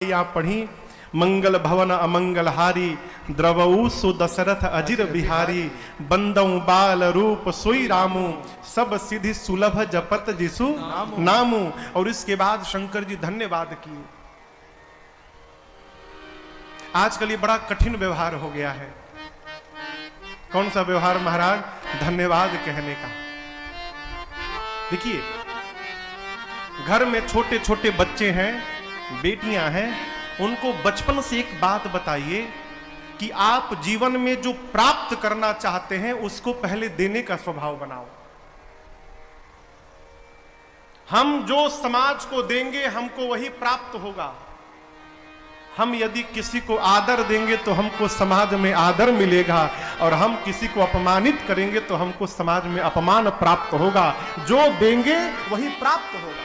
या पढ़ी। मंगल भवन अमंगल हारी, द्रवऊ सु दशरथ अजिर बिहारी। बंदऊ बाल रूप सोई रामू, सब सिद्धि सुलभ जपत जिसु नामू। और इसके बाद शंकर जी धन्यवाद किए। आजकल ये बड़ा कठिन व्यवहार हो गया है। कौन सा व्यवहार महाराज? धन्यवाद कहने का। देखिए, घर में छोटे छोटे बच्चे हैं, बेटियां हैं, उनको बचपन से एक बात बताइए कि आप जीवन में जो प्राप्त करना चाहते हैं उसको पहले देने का स्वभाव बनाओ। हम जो समाज को देंगे हमको वही प्राप्त होगा। हम यदि किसी को आदर देंगे तो हमको समाज में आदर मिलेगा, और हम किसी को अपमानित करेंगे तो हमको समाज में अपमान प्राप्त होगा। जो देंगे वही प्राप्त होगा।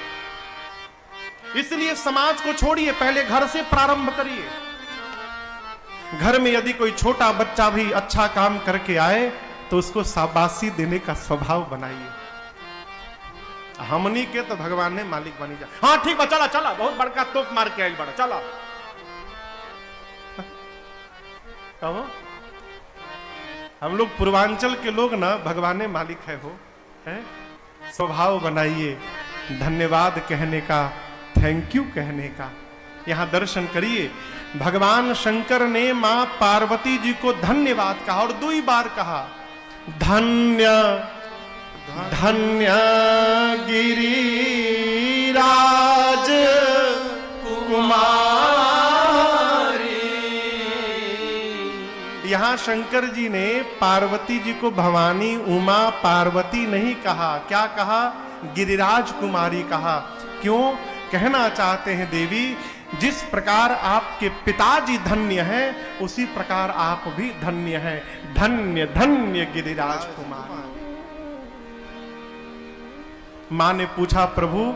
इसलिए समाज को छोड़िए, पहले घर से प्रारंभ करिए। घर में यदि कोई छोटा बच्चा भी अच्छा काम करके आए तो उसको शाबाशी देने का स्वभाव बनाइए। हमनी के तो भगवान ने मालिक बनी जा। हाँ ठीक है, चला चला, बहुत बड़का तोप मार के आई बड़ा, चला। हम लोग पूर्वांचल के लोग ना भगवान ने मालिक है हो, है? स्वभाव बनाइए धन्यवाद कहने का, थैंक यू कहने का। यहां दर्शन करिए, भगवान शंकर ने मां पार्वती जी को धन्यवाद कहा और 2 बार कहा। धन्य धन्य गिरिराज कुमारी। यहां शंकर जी ने पार्वती जी को भवानी उमा पार्वती नहीं कहा। क्या कहा? गिरिराज कुमारी कहा। क्यों? कहना चाहते हैं देवी, जिस प्रकार आपके पिताजी धन्य हैं उसी प्रकार आप भी धन्य हैं। धन्य धन्य गिरिराज कुमार। मां ने पूछा, प्रभु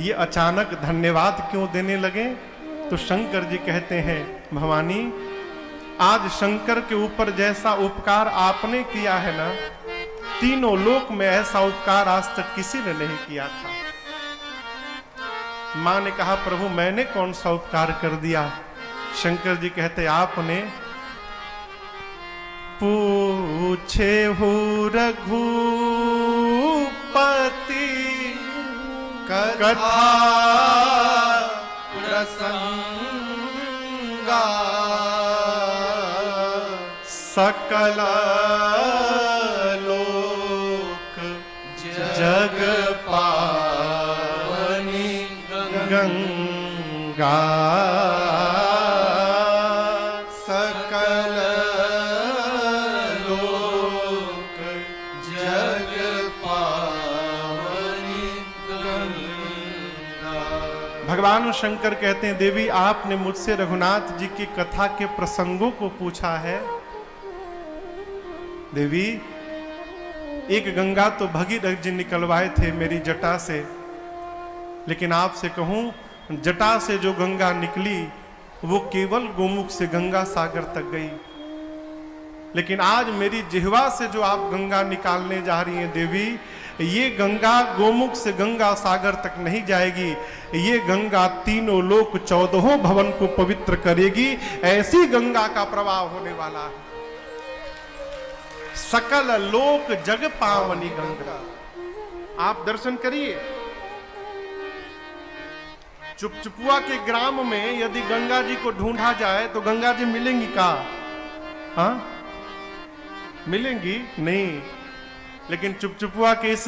ये अचानक धन्यवाद क्यों देने लगे? तो शंकर जी कहते हैं, भवानी आज शंकर के ऊपर जैसा उपकार आपने किया है ना, तीनों लोक में ऐसा उपकार आज तक किसी ने नहीं किया था। मां ने कहा, प्रभु मैंने कौन सा उपकार कर दिया? शंकर जी कहते, आपने पूछे हो रघुपति कथा प्रसंगा, सकल लोक जग पावनी गंगा, सकल लोक जग पावनी गंगा। भगवान शंकर कहते हैं, देवी आपने मुझसे रघुनाथ जी की कथा के प्रसंगों को पूछा है। देवी एक गंगा तो भगीरथ जी निकलवाए थे मेरी जटा से, लेकिन आपसे कहूं जटा से जो गंगा निकली वो केवल गोमुख से गंगा सागर तक गई। लेकिन आज मेरी जिह्वा से जो आप गंगा निकालने जा रही हैं देवी, ये गंगा गोमुख से गंगा सागर तक नहीं जाएगी। ये गंगा तीनों लोक 14 भवन को पवित्र करेगी। ऐसी गंगा का प्रवाह होने वाला है। सकल लोक जग पावनी गंगा। आप दर्शन करिए, चुपचुपुआ के ग्राम में यदि गंगा जी को ढूंढा जाए तो गंगा जी मिलेंगी का? हाँ मिलेंगी नहीं। लेकिन चुपचुपुआ के इस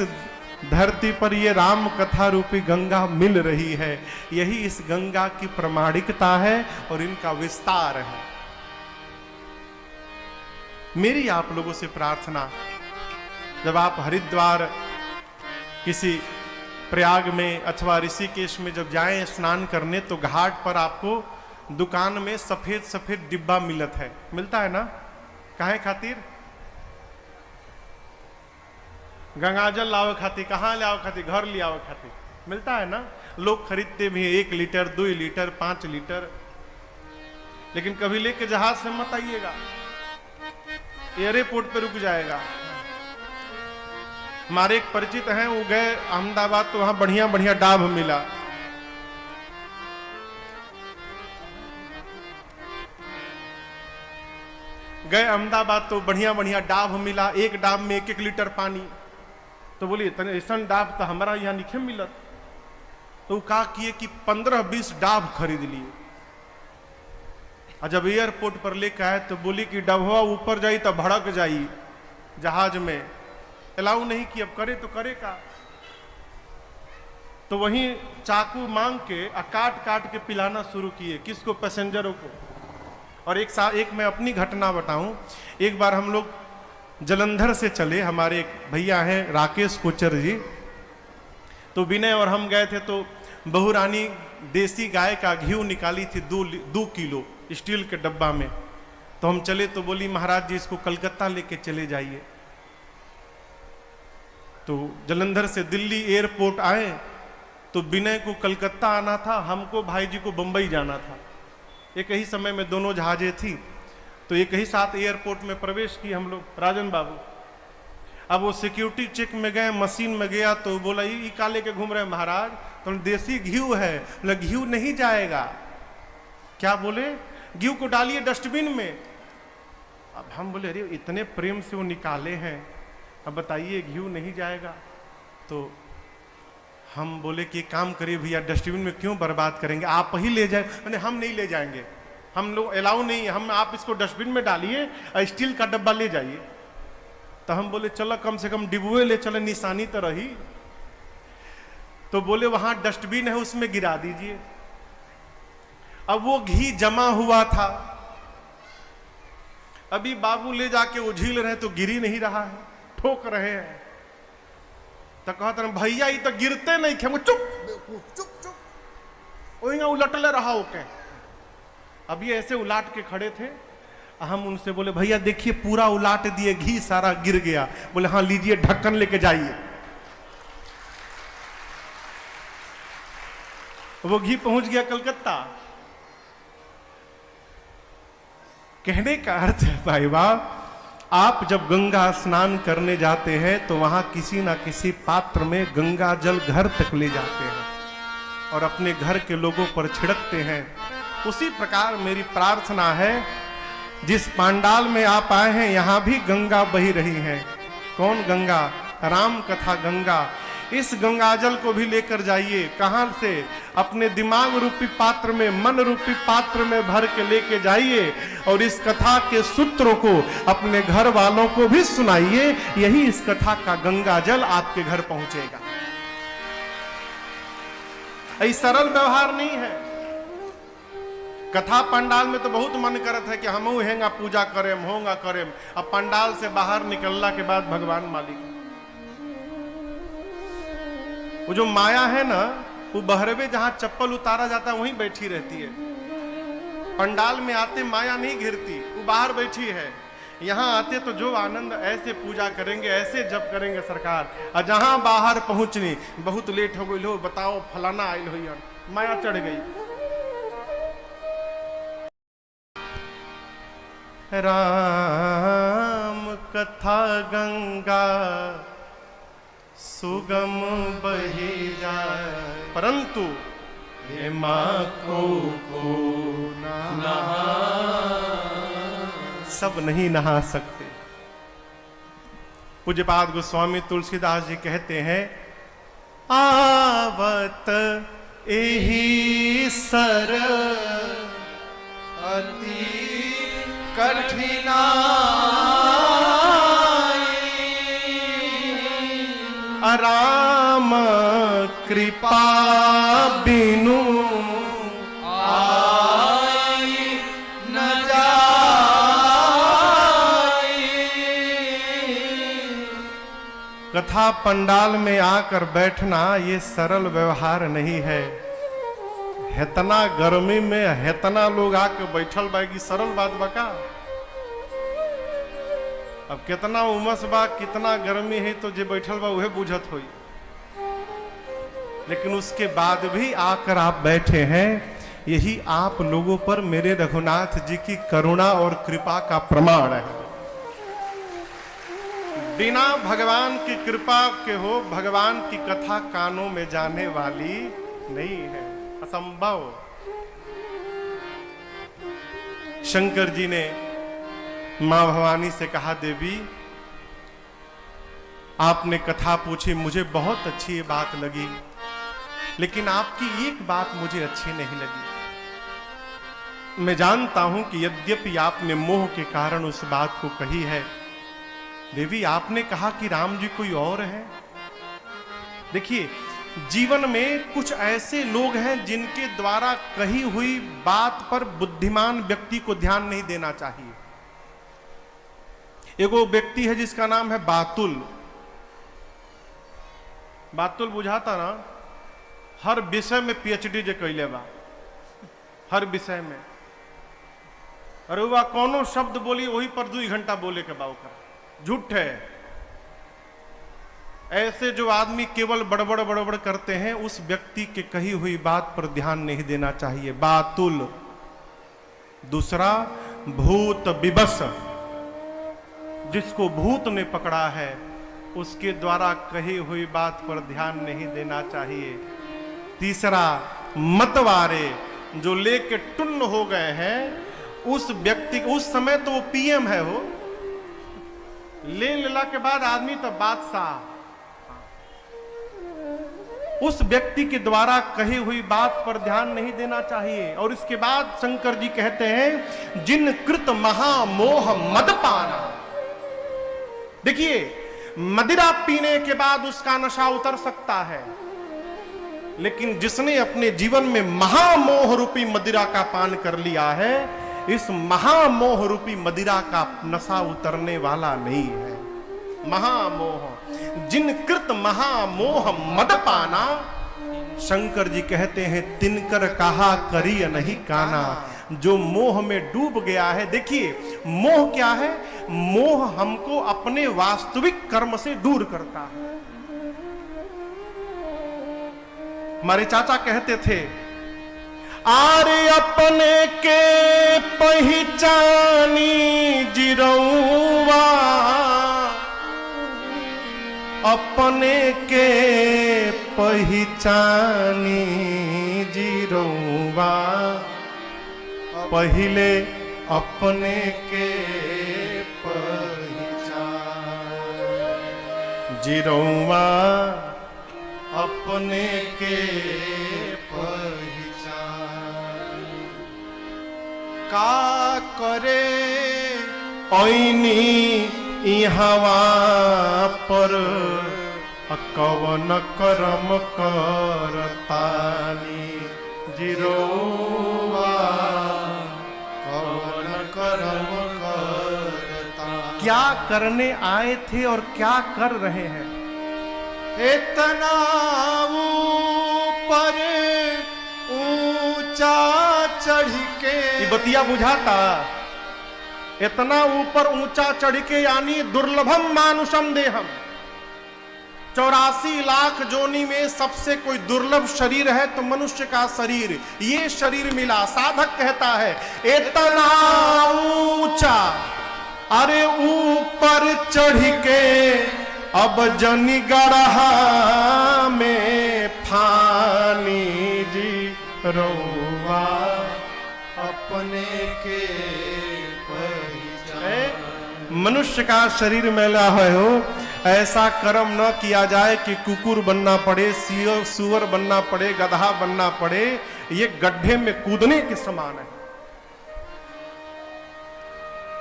धरती पर ये राम कथा रूपी गंगा मिल रही है। यही इस गंगा की प्रामाणिकता है और इनका विस्तार है। मेरी आप लोगों से प्रार्थना, जब आप हरिद्वार किसी प्रयाग में अथवा ऋषिकेश में जब जाएं स्नान करने, तो घाट पर आपको दुकान में सफेद सफेद डिब्बा मिलता है ना? काहे खातिर? गंगाजल लाओ खातिर। कहाँ लाओ खातिर? घर ले आओ खातिर मिलता है ना? लोग खरीदते भी 1 लीटर 2 लीटर 5 लीटर। लेकिन कभी लेके जहाज से मत आइएगा, एयरपोर्ट पे रुक जाएगा। हमारे एक परिचित हैं, वो गए अहमदाबाद तो वहां बढ़िया बढ़िया डाब मिला। गए अहमदाबाद तो बढ़िया बढ़िया डाब मिला, एक डाब में 1-1 लीटर पानी। तो बोली ऐसा डाब तो हमारा यहाँ नहीं मिलत। तो कहा किए कि 15-20 डाब खरीद लिए। और जब एयरपोर्ट पर लेकर आए तो बोली कि डबवा ऊपर जाई तो भड़क जाई, जहाज में अलाउ नहीं कि अब करे तो करे का। तो वहीं चाकू मांग के काट काट के पिलाना शुरू किए। किसको? पैसेंजरों को। और एक मैं अपनी घटना बताऊं। एक बार हम लोग जलंधर से चले, हमारे एक भैया हैं राकेश कोचर जी, तो विनय और हम गए थे। तो बहू रानी देसी गाय का घी निकाली थी 2 किलो स्टील के डब्बा में। तो हम चले तो बोली महाराज जी इसको कलकत्ता लेके चले जाइए। तो जलंधर से दिल्ली एयरपोर्ट आए तो विनय को कलकत्ता आना था, हमको भाई जी को बंबई जाना था। एक ही समय में दोनों जहाजें थी। तो एक ही साथ एयरपोर्ट में प्रवेश की हम लोग, राजन बाबू। अब वो सिक्योरिटी चेक में गए, मशीन में गया तो बोला ये का लेके घूम रहे महाराज? तो देसी घी है। बोला घी नहीं जाएगा। क्या बोले? घी को डालिए डस्टबिन में। अब हम बोले अरे इतने प्रेम से वो निकाले हैं, अब बताइए घी नहीं जाएगा। तो हम बोले कि काम करिए भैया, डस्टबिन में क्यों बर्बाद करेंगे, आप ही ले जाए। मैंने हम नहीं ले जाएंगे, हम लोग अलाउ नहीं है, हम आप इसको डस्टबिन में डालिए और स्टील का डब्बा ले जाइए। तो हम बोले चलो कम से कम डिबुए ले चले, निशानी तो रही। तो बोले वहां डस्टबिन है उसमें गिरा दीजिए। अब वो घी जमा हुआ था, अभी बाबू ले जाके उझील रहे तो गिर ही नहीं रहा है, ठोक रहे हैं। तो कहते हैं भैया ये तो गिरते नहीं खे। चुप चुप चुप, वही उलटले रहा ओके। अब ये ऐसे उलाट के खड़े थे। हम उनसे बोले भैया देखिए पूरा उलाट दिए, घी सारा गिर गया। बोले हाँ लीजिए ढक्कन लेके जाइए। वो घी पहुंच गया कलकत्ता। कहने का अर्थ है भाई बाप, आप जब गंगा स्नान करने जाते हैं तो वहां किसी ना किसी पात्र में गंगा जल घर तक ले जाते हैं और अपने घर के लोगों पर छिड़कते हैं। उसी प्रकार मेरी प्रार्थना है, जिस पांडाल में आप आए हैं यहां भी गंगा बही रही है। कौन गंगा? राम कथा गंगा। इस गंगाजल को भी लेकर जाइए। कहां से? अपने दिमाग रूपी पात्र में, मन रूपी पात्र में भर के लेके जाइए और इस कथा के सूत्रों को अपने घर वालों को भी सुनाइए। यही इस कथा का गंगाजल आपके घर पहुंचेगा। ये सरल व्यवहार नहीं है। कथा पंडाल में तो बहुत मन करता है कि हम हेंगा पूजा करें, होंगा करें। अब पंडाल से बाहर निकलने के बाद भगवान मालिक, वो जो माया है ना, वो बहरवे जहां चप्पल उतारा जाता है वहीं बैठी रहती है। पंडाल में आते माया नहीं घिरती, वो बाहर बैठी है। यहां आते तो जो आनंद, ऐसे पूजा करेंगे, ऐसे जप करेंगे सरकार। और जहां बाहर पहुंचनी बहुत लेट हो गई, लो बताओ फलाना आयल हो, माया चढ़ गई। राम कथा गंगा सुगम बही जाए, परंतु ये माँ को नहा सब नहीं नहा सकते। पूज्यपाद गोस्वामी तुलसीदास जी कहते हैं, आवत एही सर अति कठिना राम कृपा बिनु आई न जाई। कथा पंडाल में आकर बैठना ये सरल व्यवहार नहीं है। हेतना गर्मी में हेतना लोग आकर बैठल बागी, सरल बात बका। अब कितना उमस बा, कितना गर्मी है, तो जे बैठल बा उहे बुझत होई। लेकिन उसके बाद भी आकर आप बैठे हैं, यही आप लोगों पर मेरे रघुनाथ जी की करुणा और कृपा का प्रमाण है। बिना भगवान की कृपा के हो भगवान की कथा कानों में जाने वाली नहीं है, असंभव। शंकर जी ने मां भवानी से कहा, देवी आपने कथा पूछी, मुझे बहुत अच्छी ये बात लगी, लेकिन आपकी एक बात मुझे अच्छी नहीं लगी। मैं जानता हूं कि यद्यपि आपने मोह के कारण उस बात को कही है, देवी आपने कहा कि राम जी कोई और है। देखिए, जीवन में कुछ ऐसे लोग हैं जिनके द्वारा कही हुई बात पर बुद्धिमान व्यक्ति को ध्यान नहीं देना चाहिए। एक वो व्यक्ति है जिसका नाम है बातुल। बातुल बुझाता ना, हर विषय में पीएचडी जे कैले बा, हर विषय में। अरे वह कोनो शब्द बोली वही पर 2 घंटा बोले के बाव का झूठ है। ऐसे जो आदमी केवल बड़बड़ करते हैं, उस व्यक्ति के कही हुई बात पर ध्यान नहीं देना चाहिए। बातुल। दूसरा, भूत विवश, जिसको भूत ने पकड़ा है, उसके द्वारा कही हुई बात पर ध्यान नहीं देना चाहिए। तीसरा, मतवारे, जो लेके टुन्न हो गए हैं, उस व्यक्ति, उस समय तो वो पीएम है, वो ले लेला के बाद आदमी तो बादशाह। उस व्यक्ति के द्वारा कही हुई बात पर ध्यान नहीं देना चाहिए। और इसके बाद शंकर जी कहते हैं, जिन कृत महामोह मदपाना। देखिए, मदिरा पीने के बाद उसका नशा उतर सकता है, लेकिन जिसने अपने जीवन में महामोह रूपी मदिरा का पान कर लिया है, इस महामोह रूपी मदिरा का नशा उतरने वाला नहीं है। महामोह, जिन कृत महामोह मदपाना, शंकर जी कहते हैं, तिनकर कहा करिय नहीं काना। जो मोह में डूब गया है, देखिए मोह क्या है? मोह हमको अपने वास्तविक कर्म से दूर करता है। हमारे चाचा कहते थे, आरे अपने के पहचानी जिरौवा, अपने के पहचानी जिरौवा, पहिले अपने के पहचान जिरौवा, अपने के पहचान। का करे ऐनी इहवा पर, कवन कर्म करतानी जिरौवा, कवन कर्म करता। क्या करने आए थे और क्या कर रहे हैं? इतना ऊपर ऊंचा चढ़ के, ये बतिया बुझाता, इतना ऊपर ऊंचा चढ़ के, यानी दुर्लभम मानुषम देहम, 84 लाख जोनी में सबसे कोई दुर्लभ शरीर है तो मनुष्य का शरीर, ये शरीर मिला। साधक कहता है, इतना ऊंचा, अरे ऊपर चढ़ के अब जनी गढ़ा में फानी जी रौवा, अपने के मनुष्य का शरीर मैला है हो, ऐसा कर्म न किया जाए कि कुकुर बनना पड़े, सुअर बनना पड़े, गधा बनना पड़े। ये गड्ढे में कूदने के समान है।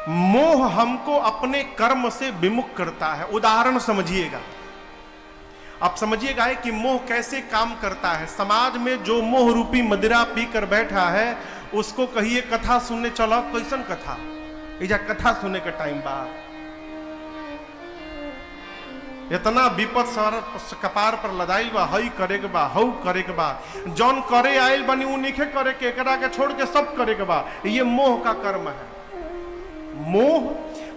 मोह हमको अपने कर्म से विमुख करता है। उदाहरण समझिएगा, आप समझिएगा कि मोह कैसे काम करता है। समाज में जो मोह रूपी मदिरा पीकर बैठा है, उसको कहिए कथा सुनने चलो। कैसन कथा? इजा कथा सुने के टाइम बाद इतना विपद सर कपार पर लदाइल बा, हई करे के बा, हऊ करे के बा, जौन करे आइल बनी उ निखे करे के, एकरा के छोड़ के सब करे के बा। ये मोह का कर्म है। मोह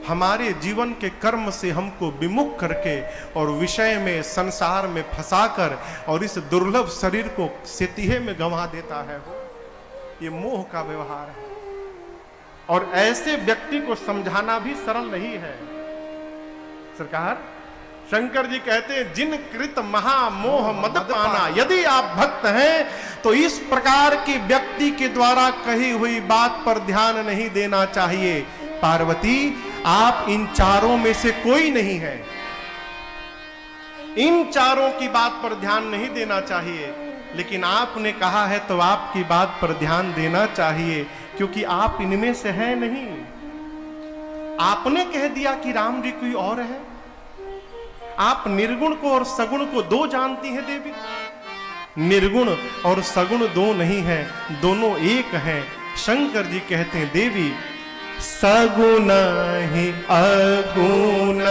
हमारे जीवन के कर्म से हमको विमुख करके और विषय में, संसार में फंसाकर और इस दुर्लभ शरीर को सेतीहे में गंवा देता है। ये मोह का व्यवहार है, और ऐसे व्यक्ति को समझाना भी सरल नहीं है। सरकार, शंकर जी कहते हैं, जिन कृत महामोह मद पाना। यदि आप भक्त हैं तो इस प्रकार के व्यक्ति के द्वारा कही हुई बात पर ध्यान नहीं देना चाहिए। पार्वती, आप इन चारों में से कोई नहीं है। इन चारों की बात पर ध्यान नहीं देना चाहिए, लेकिन आपने कहा है तो आपकी बात पर ध्यान देना चाहिए, क्योंकि आप इनमें से हैं नहीं। आपने कह दिया कि राम जी कोई और है। आप निर्गुण को और सगुण को दो जानती हैं देवी। निर्गुण और सगुण दो नहीं है, दोनों एक हैं। शंकर जी कहते हैं देवी सगुण ही अगुण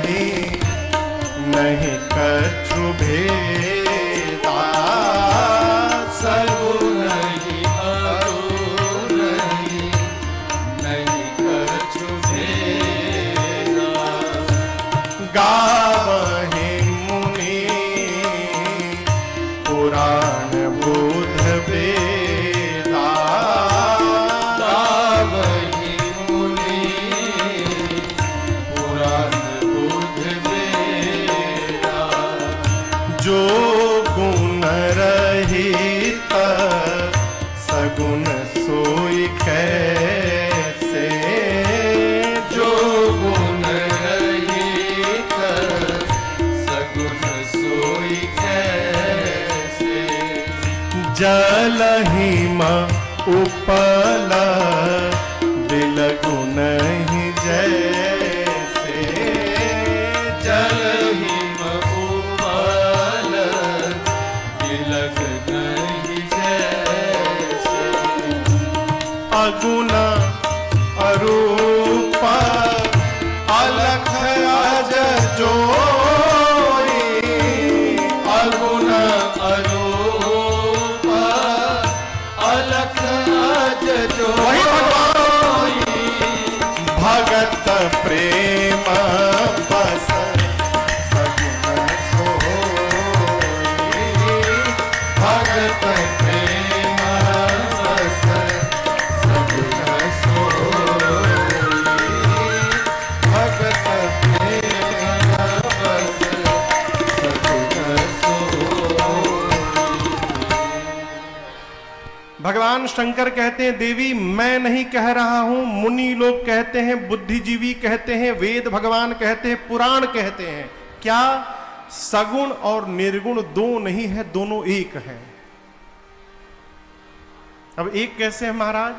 ही नहीं कछु भेदा। सगुण ही अगुण ही नहीं कछु भेदा। गावहि मुनि पुराण बोध वेदा। गावहि मुनि पुराण बोध वेदा। जो गुण रहित सगुण सोई कैसे। जो गुण रहित सगुण सोई कैसे। जल हिम उपल बिलगुन ही जैसे। जल हिम उपल बिलग नहीं जैसे। अगुण अरूप अलख अज जोई। अगुण अरूप अलख अज जोई। भगत प्रेम बस सगुण सोई। भगत प्रेम बस सगुण सोई। भगत प्रेम बस सगुण सोई। भगवान शंकर कहते हैं देवी मैं नहीं कह रहा हूं, मुनि लोग कहते हैं, बुद्धिजीवी कहते हैं, वेद भगवान कहते हैं, पुराण कहते हैं। क्या सगुण और निर्गुण दो नहीं है, दोनों एक है। अब एक कैसे है महाराज?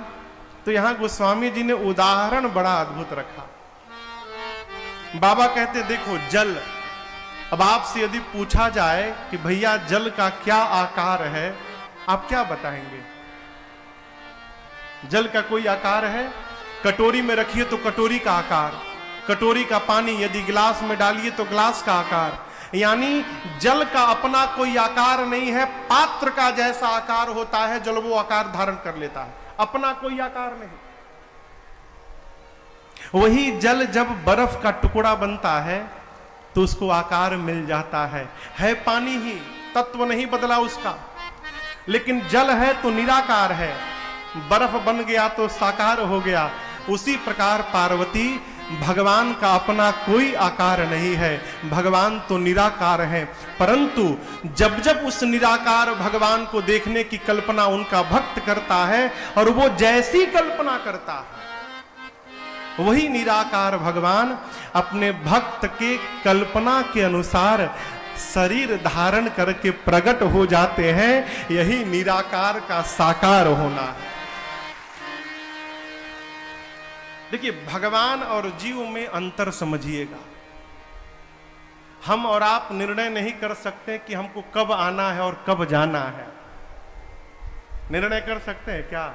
तो यहां गोस्वामी जी ने उदाहरण बड़ा अद्भुत रखा। बाबा कहते देखो जल, अब आपसे यदि पूछा जाए कि भैया जल का क्या आकार है, आप क्या बताएंगे? जल का कोई आकार है? कटोरी में रखिए तो कटोरी का आकार, कटोरी का पानी यदि गिलास में डालिए तो गिलास का आकार। यानी जल का अपना कोई आकार नहीं है, पात्र का जैसा आकार होता है जल वो आकार धारण कर लेता है, अपना कोई आकार नहीं। वही जल जब बर्फ का टुकड़ा बनता है तो उसको आकार मिल जाता है पानी ही, तत्व नहीं बदला उसका। लेकिन जल है तो निराकार है, बर्फ बन गया तो साकार हो गया। उसी प्रकार पार्वती भगवान का अपना कोई आकार नहीं है, भगवान तो निराकार है। परंतु जब जब उस निराकार भगवान को देखने की कल्पना उनका भक्त करता है और वो जैसी कल्पना करता है वही निराकार भगवान अपने भक्त के कल्पना के अनुसार शरीर धारण करके प्रकट हो जाते हैं। यही निराकार का साकार होना है। देखिए भगवान और जीव में अंतर समझिएगा। हम और आप निर्णय नहीं कर सकते कि हमको कब आना है और कब जाना है। निर्णय कर सकते हैं क्या?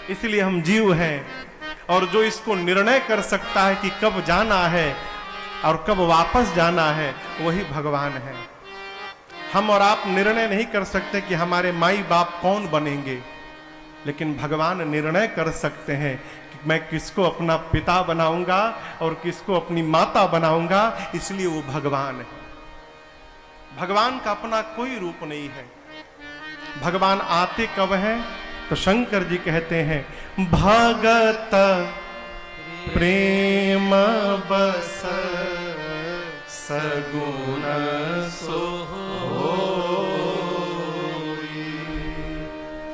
इसलिए हम जीव हैं। और जो इसको निर्णय कर सकता है कि कब जाना है और कब वापस जाना है वही भगवान है। हम और आप निर्णय नहीं कर सकते कि हमारे माई बाप कौन बनेंगे, लेकिन भगवान निर्णय कर सकते हैं कि मैं किसको अपना पिता बनाऊंगा और किसको अपनी माता बनाऊंगा। इसलिए वो भगवान है। भगवान का अपना कोई रूप नहीं है। भगवान आते कब हैं? तो शंकर जी कहते हैं भगत प्रेम बस सगुण सोई।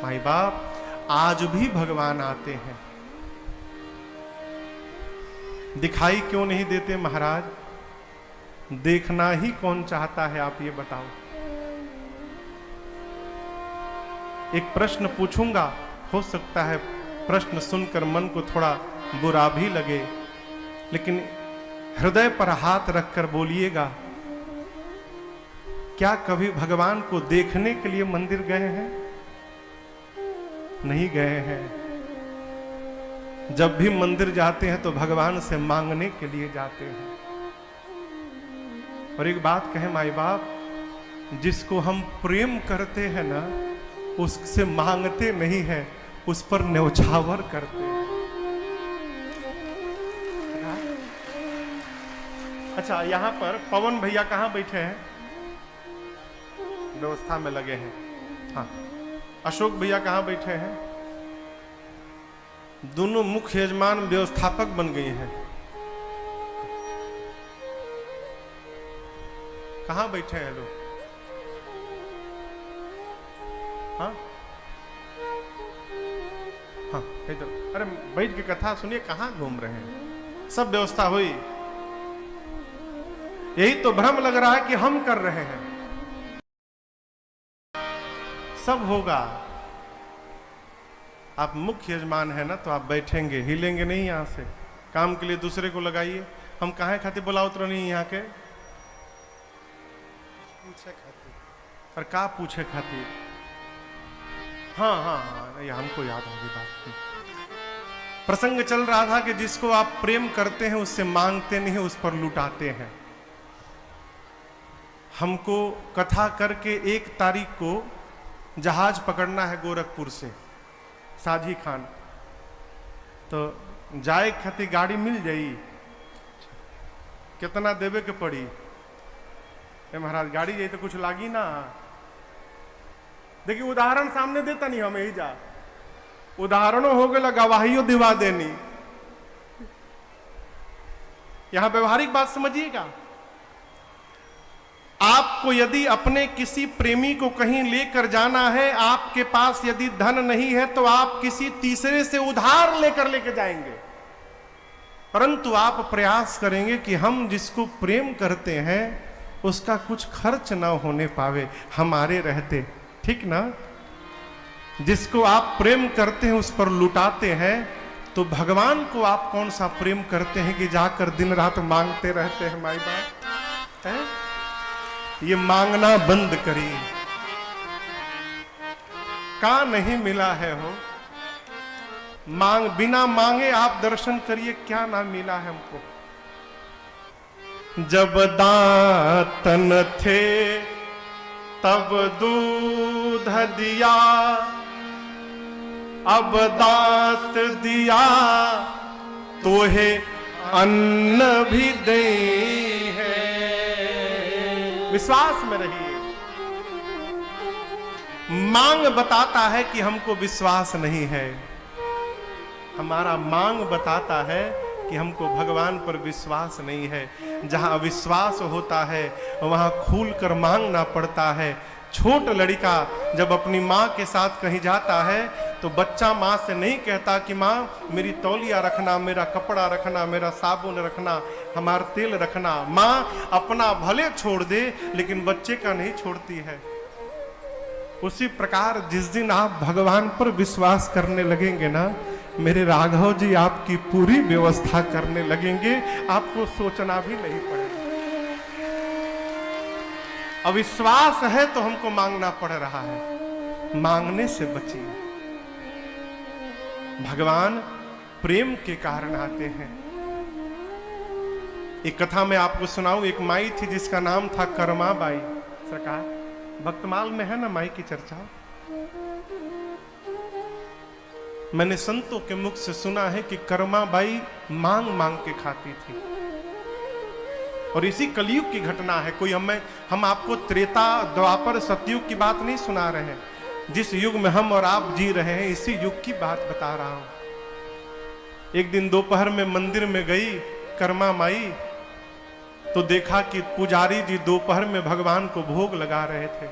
भाई बाप आज भी भगवान आते हैं। दिखाई क्यों नहीं देते महाराज? देखना ही कौन चाहता है, आप ये बताओ। एक प्रश्न पूछूंगा, हो सकता है प्रश्न सुनकर मन को थोड़ा बुरा भी लगे, लेकिन हृदय पर हाथ रखकर बोलिएगा, क्या कभी भगवान को देखने के लिए मंदिर गए हैं? नहीं गए हैं। जब भी मंदिर जाते हैं तो भगवान से मांगने के लिए जाते हैं। और एक बात कहें माई बाप, जिसको हम प्रेम करते हैं ना, उससे मांगते नहीं है, उस पर न्यौछावर करते हैं। अच्छा, यहां पर पवन भैया कहां बैठे हैं? व्यवस्था में लगे हैं। हाँ, अशोक भैया कहां बैठे हैं? दोनों मुख्य यजमान व्यवस्थापक बन गए हैं। कहां बैठे हैं लोग? हाँ हाँ, इधर। अरे बैठ के कथा सुनिए, कहां घूम रहे हैं? सब व्यवस्था हुई। यही तो भ्रम लग रहा है कि हम कर रहे हैं। सब होगा। आप मुख्य यजमान है ना, तो आप बैठेंगे, हिलेंगे नहीं यहां से। काम के लिए दूसरे को लगाइए। हम कहां खातिर बुलाओ तो नहीं यहाँ के? पूछे खातिर। और का पूछे खातिर? हाँ हाँ हाँ, ये हमको याद होगी बात। प्रसंग चल रहा था कि जिसको आप प्रेम करते हैं उससे मांगते नहीं, उस पर लुटाते हैं। हमको कथा करके 1 तारीख को जहाज पकड़ना है गोरखपुर से, साझी खान। तो जाए खातिर गाड़ी मिल जाई? कितना देवे के पड़ी? महाराज गाड़ी जाई तो कुछ लागी ना। देखिए, उदाहरण सामने देता नहीं, हमें ही जा उदाहरणों हो गए, गवाहियों दिवा देनी। यहां व्यवहारिक बात समझिएगा। आपको यदि अपने किसी प्रेमी को कहीं लेकर जाना है, आपके पास यदि धन नहीं है तो आप किसी तीसरे से उधार लेकर जाएंगे, परंतु आप प्रयास करेंगे कि हम जिसको प्रेम करते हैं उसका कुछ खर्च ना होने पावे हमारे रहते। ठीक ना? जिसको आप प्रेम करते हैं उस पर लुटाते हैं, तो भगवान को आप कौन सा प्रेम करते हैं कि जाकर दिन रात मांगते रहते हैं? माई बाप है, ये मांगना बंद करिए। का नहीं मिला है हो, बिना मांगे आप दर्शन करिए, क्या ना मिला है हमको। जब दांतन थे तब दूध दिया, अब दांत दिया तो है अन्न भी दे है। विश्वास में रहिए। मांग बताता है कि हमको विश्वास नहीं है। हमारा मांग बताता है कि हमको भगवान पर विश्वास नहीं है। जहां अविश्वास होता है वहां खुलकर मांगना पड़ता है। छोट लड़का जब अपनी माँ के साथ कहीं जाता है तो बच्चा माँ से नहीं कहता कि माँ मेरी तौलिया रखना, मेरा कपड़ा रखना, मेरा साबुन रखना, हमारा तेल रखना। माँ अपना भले छोड़ दे लेकिन बच्चे का नहीं छोड़ती है। उसी प्रकार जिस दिन आप भगवान पर विश्वास करने लगेंगे ना, मेरे राघव जी आपकी पूरी व्यवस्था करने लगेंगे, आपको सोचना भी नहीं पड़ेगा। अविश्वास है तो हमको मांगना पड़ रहा है, मांगने से बचिए। भगवान प्रेम के कारण आते हैं। एक कथा में आपको सुनाऊं। एक माई थी जिसका नाम था कर्मा बाई। सरकार भक्तमाल में है ना माई की चर्चा। मैंने संतों के मुख से सुना है कि कर्मा बाई मांग मांग के खाती थी। और इसी कलयुग की घटना है। कोई हम आपको त्रेता द्वापर सतयुग की बात नहीं सुना रहे हैं। जिस युग में हम और आप जी रहे हैं इसी युग की बात बता रहा हूं। एक दिन दोपहर में मंदिर में गई कर्मा माई, तो देखा कि पुजारी जी दोपहर में भगवान को भोग लगा रहे थे।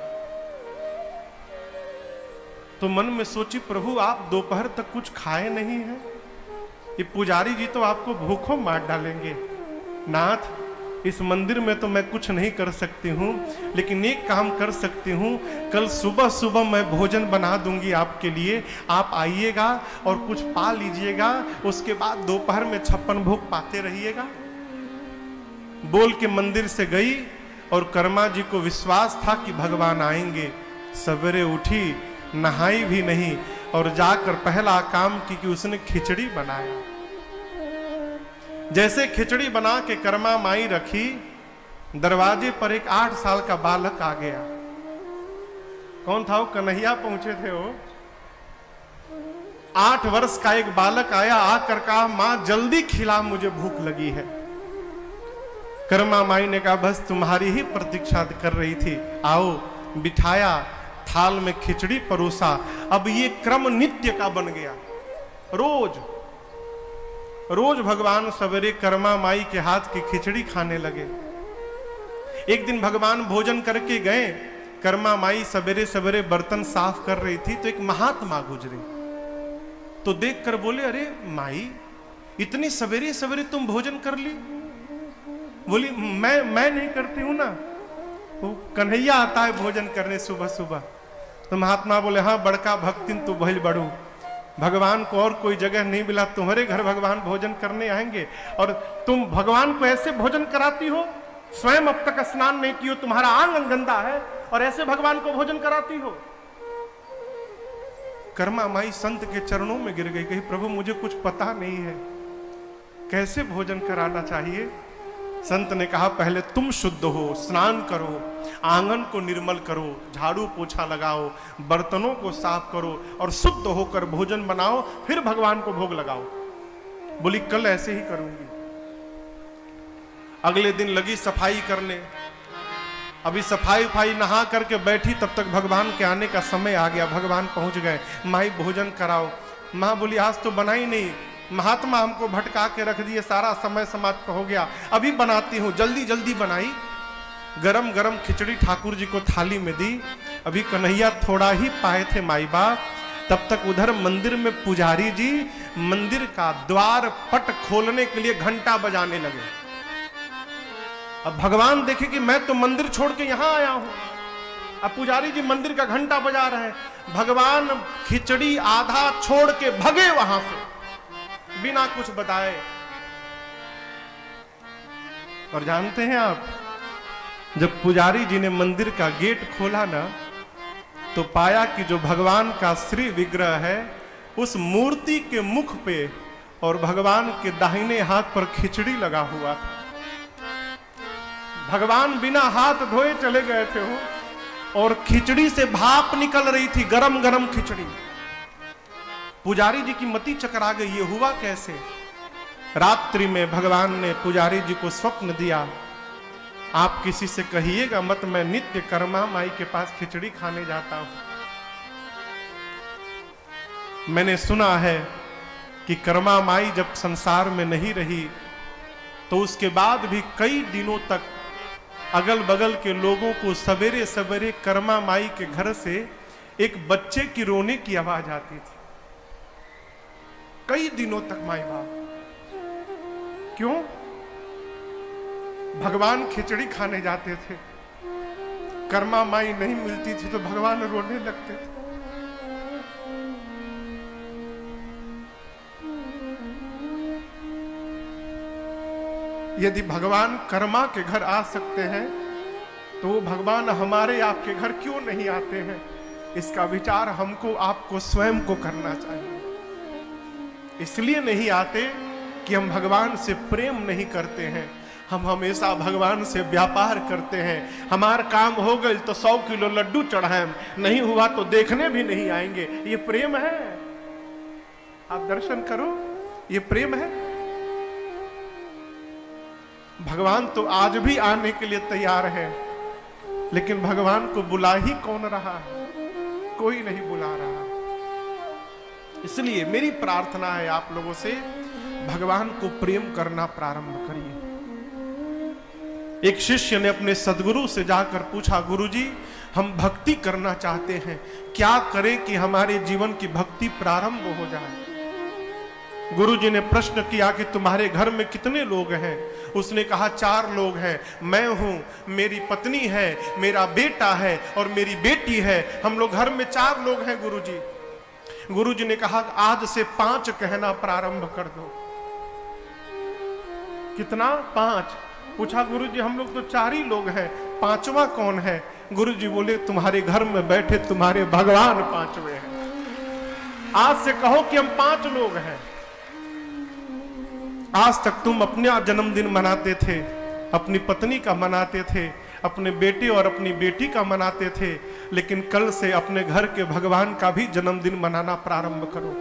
तो मन में सोची, प्रभु आप दोपहर तक कुछ खाए नहीं हैं। ये पुजारी जी तो आपको भूखों मार डालेंगे। नाथ, इस मंदिर में तो मैं कुछ नहीं कर सकती हूँ, लेकिन एक काम कर सकती हूँ, कल सुबह सुबह मैं भोजन बना दूंगी आपके लिए, आप आइएगा और कुछ पा लीजिएगा, उसके बाद दोपहर में 56 भोग पाते रहिएगा। बोल के मंदिर से गई और कर्मा जी को विश्वास था कि भगवान आएंगे। सवेरे उठी, नहाई भी नहीं और जाकर पहला काम की कि उसने खिचड़ी बनाया। जैसे खिचड़ी बना के कर्मा माई रखी, दरवाजे पर एक 8 साल का बालक आ गया। कौन था वो? कन्हैया पहुंचे थे वो। 8 वर्ष का एक बालक आया, आकर कहा, मां जल्दी खिला, मुझे भूख लगी है। कर्मा माई ने कहा, बस तुम्हारी ही प्रतीक्षा कर रही थी, आओ। बिठाया, थाल में खिचड़ी परोसा। अब ये क्रम नित्य का बन गया। रोज भगवान सवेरे कर्मा माई के हाथ की खिचड़ी खाने लगे। एक दिन भगवान भोजन करके गए, कर्मा माई सवेरे सवेरे बर्तन साफ कर रही थी, तो एक महात्मा गुजरे, तो देखकर बोले, अरे माई, इतनी सवेरे सवेरे तुम भोजन कर ली? बोली, मैं नहीं करती हूं ना, वो कन्हैया आता है भोजन करने सुबह सुबह। तो महात्मा बोले, हाँ बड़का भक्तिन तू भइल बड़ू, भगवान को और कोई जगह नहीं मिला, तुम्हारे घर भगवान भोजन करने आएंगे और तुम भगवान को ऐसे भोजन कराती हो? स्वयं अब तक स्नान नहीं की हो, तुम्हारा आंग गंदा है और ऐसे भगवान को भोजन कराती हो? कर्मा माई संत के चरणों में गिर गई, कही, प्रभु मुझे कुछ पता नहीं है, कैसे भोजन कराना चाहिए? संत ने कहा, पहले तुम शुद्ध हो, स्नान करो, आंगन को निर्मल करो, झाड़ू पोछा लगाओ, बर्तनों को साफ करो और शुद्ध होकर भोजन बनाओ, फिर भगवान को भोग लगाओ। बोली, कल ऐसे ही करूंगी। अगले दिन लगी सफाई करने। अभी सफाई नहा करके बैठी, तब तक भगवान के आने का समय आ गया। भगवान पहुंच गए। माई भोजन कराओ। मां बोली, आज तो बनाई नहीं, महात्मा हमको भटका के रख दिए, सारा समय समाप्त हो गया, अभी बनाती हूं। जल्दी जल्दी बनाई। गरम गरम खिचड़ी ठाकुर जी को थाली में दी। अभी कन्हैया थोड़ा ही पाए थे माई बाप, तब तक उधर मंदिर में पुजारी जी मंदिर का द्वार पट खोलने के लिए घंटा बजाने लगे। अब भगवान देखे कि मैं तो मंदिर छोड़ के यहां आया हूं, अब पुजारी जी मंदिर का घंटा बजा रहे हैं। भगवान खिचड़ी आधा छोड़ के भगे वहां से बिना कुछ बताए। और जानते हैं आप, जब पुजारी जी ने मंदिर का गेट खोला ना, तो पाया कि जो भगवान का श्री विग्रह है, उस मूर्ति के मुख पे और भगवान के दाहिने हाथ पर खिचड़ी लगा हुआ था। भगवान बिना हाथ धोए चले गए थे वो, और खिचड़ी से भाप निकल रही थी, गरम गरम खिचड़ी। पुजारी जी की मति चकरा गई, ये हुआ कैसे? रात्रि में भगवान ने पुजारी जी को स्वप्न दिया, आप किसी से कहिएगा मत, मैं नित्य कर्मा माई के पास खिचड़ी खाने जाता हूं। मैंने सुना है कि कर्मा माई जब संसार में नहीं रही, तो उसके बाद भी कई दिनों तक अगल बगल के लोगों को सवेरे सवेरे कर्मा माई के घर से एक बच्चे की रोने की आवाज आती थी। कई दिनों तक माई बाप। क्यों? भगवान खिचड़ी खाने जाते थे, कर्मा माई नहीं मिलती थी तो भगवान रोने लगते थे। यदि भगवान कर्मा के घर आ सकते हैं, तो वो भगवान हमारे आपके घर क्यों नहीं आते हैं? इसका विचार हमको आपको स्वयं को करना चाहिए। इसलिए नहीं आते कि हम भगवान से प्रेम नहीं करते हैं, हम हमेशा भगवान से व्यापार करते हैं। हमारा काम हो गए तो 100 किलो लड्डू चढ़ाएं, नहीं हुआ तो देखने भी नहीं आएंगे। ये प्रेम है? आप दर्शन करो, ये प्रेम है? भगवान तो आज भी आने के लिए तैयार है, लेकिन भगवान को बुला ही कौन रहा है? कोई नहीं बुला रहा। इसलिए मेरी प्रार्थना है आप लोगों से, भगवान को प्रेम करना प्रारंभ करिए। एक शिष्य ने अपने सदगुरु से जाकर पूछा, गुरुजी हम भक्ति करना चाहते हैं, क्या करें कि हमारे जीवन की भक्ति प्रारंभ हो जाए? गुरुजी ने प्रश्न किया कि तुम्हारे घर में कितने लोग हैं? उसने कहा 4 लोग हैं, मैं हूं, मेरी पत्नी है, मेरा बेटा है और मेरी बेटी है। हम लोग घर में 4 लोग हैं गुरुजी। गुरुजी ने कहा आज से 5 कहना प्रारंभ कर दो। कितना? 5। पूछा गुरुजी हम लोग तो 4 ही लोग हैं, 5वां कौन है? गुरुजी बोले तुम्हारे घर में बैठे तुम्हारे भगवान 5वें हैं। आज से कहो कि हम 5 लोग हैं। आज तक तुम अपना जन्मदिन मनाते थे, अपनी पत्नी का मनाते थे, अपने बेटे और अपनी बेटी का मनाते थे, लेकिन कल से अपने घर के भगवान का भी जन्मदिन मनाना प्रारंभ करो।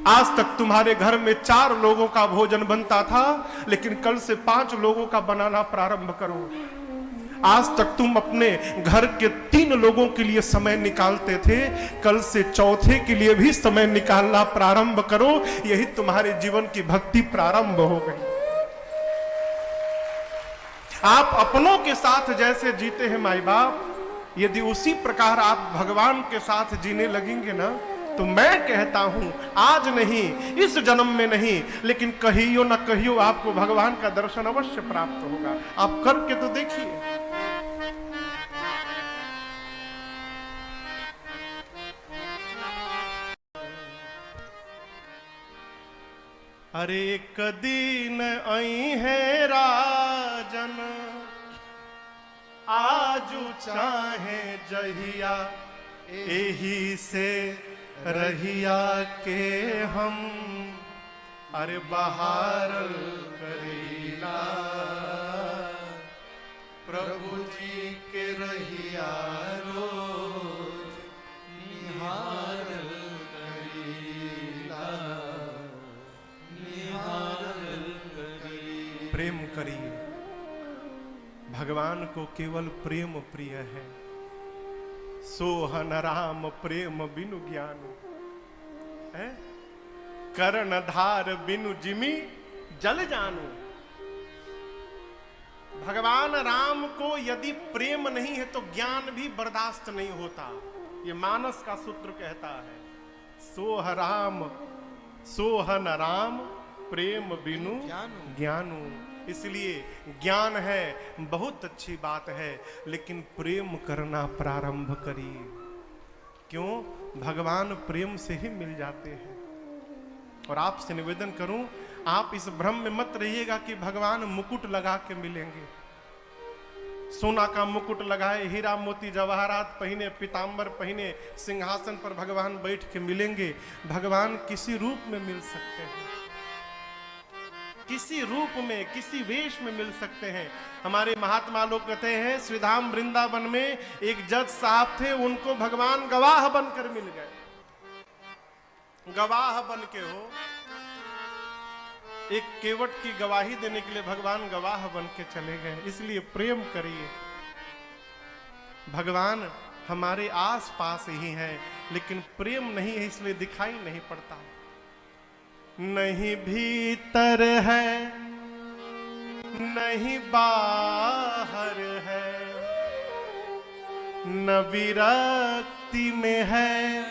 आज तक तुम्हारे घर में 4 लोगों का भोजन बनता था, लेकिन कल से 5 लोगों का बनाना प्रारंभ करो। आज तक तुम अपने घर के 3 लोगों के लिए समय निकालते थे, कल से 4थे के लिए भी समय निकालना प्रारंभ करो। यही तुम्हारे जीवन की भक्ति प्रारंभ हो गई। आप अपनों के साथ जैसे जीते हैं माई बाप, यदि उसी प्रकार आप भगवान के साथ जीने लगेंगे ना, तो मैं कहता हूं आज नहीं, इस जन्म में नहीं, लेकिन कहियो न कहियो आपको भगवान का दर्शन अवश्य प्राप्त होगा। आप करके तो देखिए। अरे एक दिन आई है राजन, आजू चाहे जहिया, एही से रहिया के हम अरे बहार करीला, प्रभु जी के रहिया रोज निहार करीला, निहार करी। प्रेम करिए, भगवान को केवल प्रेम प्रिय है। सोहन राम प्रेम बिनु ज्ञान है, करण धार बिनु जिमी जल जानू। भगवान राम को यदि प्रेम नहीं है तो ज्ञान भी बर्दाश्त नहीं होता। ये मानस का सूत्र कहता है, सोहन राम प्रेम बिनु ज्ञानू। इसलिए ज्ञान है बहुत अच्छी बात है, लेकिन प्रेम करना प्रारंभ करिए। क्यों? भगवान प्रेम से ही मिल जाते हैं। और आपसे निवेदन करूं, आप इस भ्रम में मत रहिएगा कि भगवान मुकुट लगा के मिलेंगे। सोना का मुकुट लगाए, हीरा मोती जवाहरात पहने, पीतांबर पहने, सिंहासन पर भगवान बैठ के मिलेंगे। भगवान किसी रूप में मिल सकते हैं, किसी रूप में, किसी वेश में मिल सकते हैं। हमारे महात्मा लोग कहते हैं, श्रीधाम वृंदावन में एक जज साहब थे, उनको भगवान गवाह बनकर मिल गए। गवाह बन के हो, एक केवट की गवाही देने के लिए भगवान गवाह बन के चले गए। इसलिए प्रेम करिए। भगवान हमारे आस पास ही हैं, लेकिन प्रेम नहीं है, इसलिए दिखाई नहीं पड़ता। नहीं भीतर है, नहीं बाहर है, न विरक्ति में है,